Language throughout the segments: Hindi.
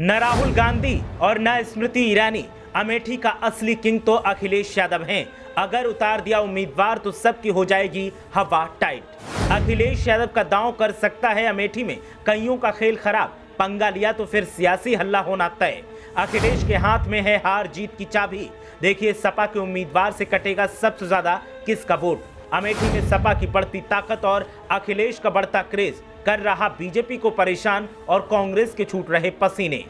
न राहुल गांधी और न स्मृति ईरानी, अमेठी का असली किंग तो अखिलेश यादव हैं। अगर उतार दिया उम्मीदवार तो सबकी हो जाएगी हवा टाइट। अखिलेश यादव का दांव कर सकता है अमेठी में कईयों का खेल खराब, पंगा लिया तो फिर सियासी हल्ला होना तय। अखिलेश के हाथ में है हार जीत की चाबी। देखिए सपा के उम्मीदवार से कटेगा सबसे ज्यादा किसका वोट। अमेठी में सपा की बढ़ती ताकत और अखिलेश का बढ़ता क्रेज कर रहा बीजेपी को परेशान और कांग्रेस के छूट रहे पसीने।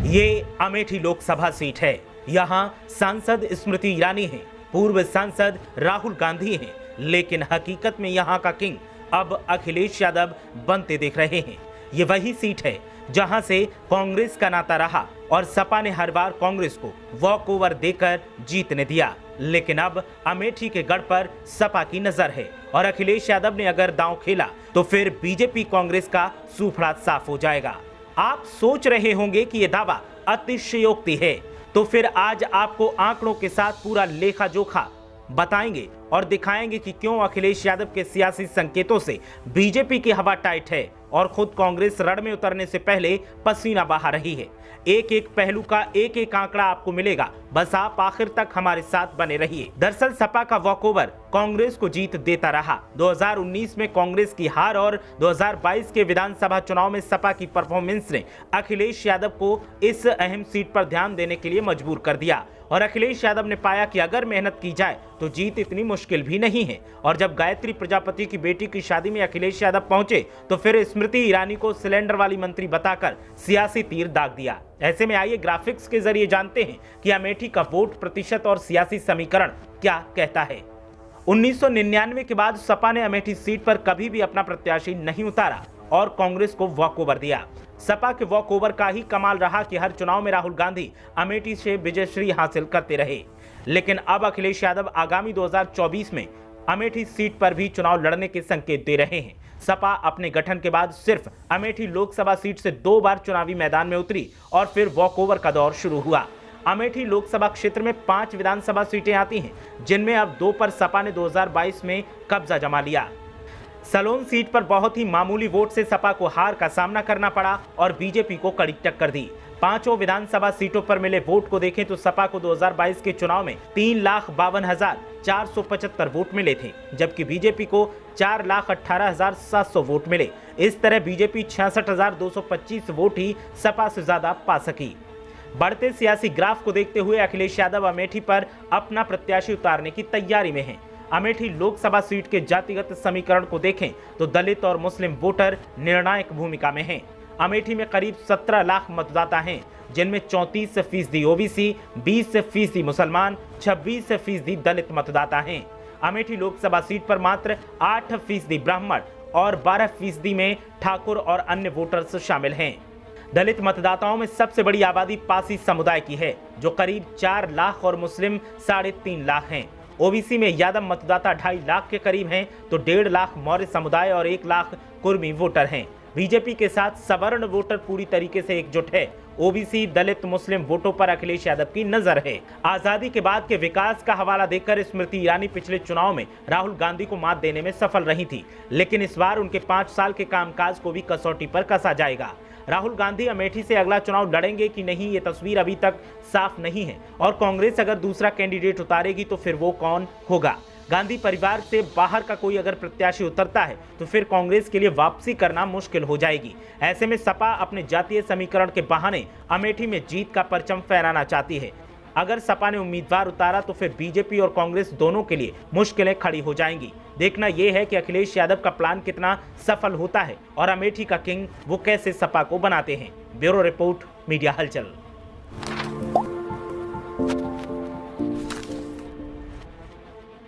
ये अमेठी लोकसभा सीट है। यहां सांसद स्मृति ईरानी हैं, पूर्व सांसद राहुल गांधी हैं, लेकिन हकीकत में यहां का किंग अब अखिलेश यादव बनते दिख रहे हैं। ये वही सीट है जहां से कांग्रेस का नाता रहा और सपा ने हर बार कांग्रेस को वॉक ओवर देकर जीतने दिया, लेकिन अब अमेठी के गढ़ पर सपा की नजर है और अखिलेश यादव ने अगर दांव खेला तो फिर बीजेपी कांग्रेस का सूफड़ा साफ हो जाएगा। आप सोच रहे होंगे कि यह दावा अतिशयोक्ति है, तो फिर आज आपको आंकड़ों के साथ पूरा लेखा जोखा बताएंगे और दिखाएंगे कि क्यों अखिलेश यादव के सियासी संकेतों से बीजेपी की हवा टाइट है और खुद कांग्रेस रण में उतरने से पहले पसीना बहा रही है। एक एक पहलू का एक एक आंकड़ा आपको मिलेगा, बस आप आखिर तक हमारे साथ बने रहिए। दरअसल सपा का वॉकओवर कांग्रेस को जीत देता रहा। 2019 में कांग्रेस की हार और 2022 के विधानसभा चुनाव में सपा की परफॉर्मेंस ने अखिलेश यादव को इस अहम सीट पर ध्यान देने के लिए मजबूर कर दिया और अखिलेश यादव ने पाया कि अगर मेहनत की जाए तो जीत इतनी मुश्किल भी नहीं है। और जब गायत्री प्रजापति की बेटी की शादी में अखिलेश यादव पहुंचे तो फिर स्मृति ईरानी को सिलेंडर वाली मंत्री बताकर सियासी तीर दाग दिया। ऐसे में आइए ग्राफिक्स के जरिए जानते हैं कि अमेठी का वोट प्रतिशत और सियासी समीकरण क्या कहता है। 1999 के बाद सपा ने अमेठी सीट पर कभी भी अपना प्रत्याशी नहीं उतारा और कांग्रेस को वॉकओवर दिया। सपा के वॉकओवर का ही कमाल रहा कि हर चुनाव में राहुल गांधी अमेठी से विजयश्री हासिल करते रहे, लेकिन अब अखिलेश यादव आगामी 2024 में अमेठी सीट पर भी चुनाव लड़ने के संकेत दे रहे हैं। सपा अपने गठन के बाद सिर्फ अमेठी लोकसभा सीट से 2 बार चुनावी मैदान में उतरी और फिर वॉकओवर का दौर शुरू हुआ। अमेठी लोकसभा क्षेत्र में 5 विधानसभा सीटें आती हैं, जिनमें अब 2 पर सपा ने 2022 में कब्जा जमा लिया। सलोन सीट पर बहुत ही मामूली वोट से सपा को हार का सामना करना पड़ा और बीजेपी को कड़ी टक्कर दी। 5 विधानसभा सीटों पर मिले वोट को देखें तो सपा को 2022 के चुनाव में 3,52,475 वोट मिले थे, जबकि बीजेपी को 4,18,700 वोट मिले। इस तरह बीजेपी 66,225 वोट ही सपा से ज्यादा पा सकी। बढ़ते सियासी ग्राफ को देखते हुए अखिलेश यादव अमेठी पर अपना प्रत्याशी उतारने की तैयारी में हैं। अमेठी लोकसभा सीट के जातिगत समीकरण को देखें तो दलित और मुस्लिम वोटर निर्णायक भूमिका में हैं। अमेठी में करीब 17 लाख मतदाता हैं, जिनमें 34% ओबीसी, 20% मुसलमान, 26% दलित मतदाता हैं। अमेठी लोकसभा सीट पर मात्र 8% ब्राह्मण और 12% में ठाकुर और अन्य वोटर्स शामिल हैं। दलित मतदाताओं में सबसे बड़ी आबादी पासी समुदाय की है, जो करीब 4 लाख और मुस्लिम 3.5 लाख हैं। ओबीसी में यादव मतदाता 2.5 लाख के करीब हैं, तो 1.5 लाख मौर्य समुदाय और 1 लाख कुर्मी वोटर हैं। बीजेपी के साथ सवर्ण वोटर पूरी तरीके से एकजुट है। ओबीसी, दलित, मुस्लिम वोटों पर अखिलेश यादव की नजर है। आजादी के बाद के विकास का हवाला देकर स्मृति ईरानी पिछले चुनाव में राहुल गांधी को मात देने में सफल रही थी, लेकिन इस बार उनके 5 साल के कामकाज को भी कसौटी पर कसा जाएगा। राहुल गांधी अमेठी से अगला चुनाव लड़ेंगे कि नहीं, ये तस्वीर अभी तक साफ नहीं है और कांग्रेस अगर दूसरा कैंडिडेट उतारेगी तो फिर वो कौन होगा। गांधी परिवार से बाहर का कोई अगर प्रत्याशी उतरता है तो फिर कांग्रेस के लिए वापसी करना मुश्किल हो जाएगी। ऐसे में सपा अपने जातीय समीकरण के बहाने अमेठी में जीत का परचम फहराना चाहती है। अगर सपा ने उम्मीदवार उतारा तो फिर बीजेपी और कांग्रेस दोनों के लिए मुश्किलें खड़ी हो जाएंगी। देखना यह है कि अखिलेश यादव का प्लान कितना सफल होता है और अमेठी का किंग वो कैसे सपा को बनाते हैं। ब्यूरो रिपोर्ट, मीडिया हलचल।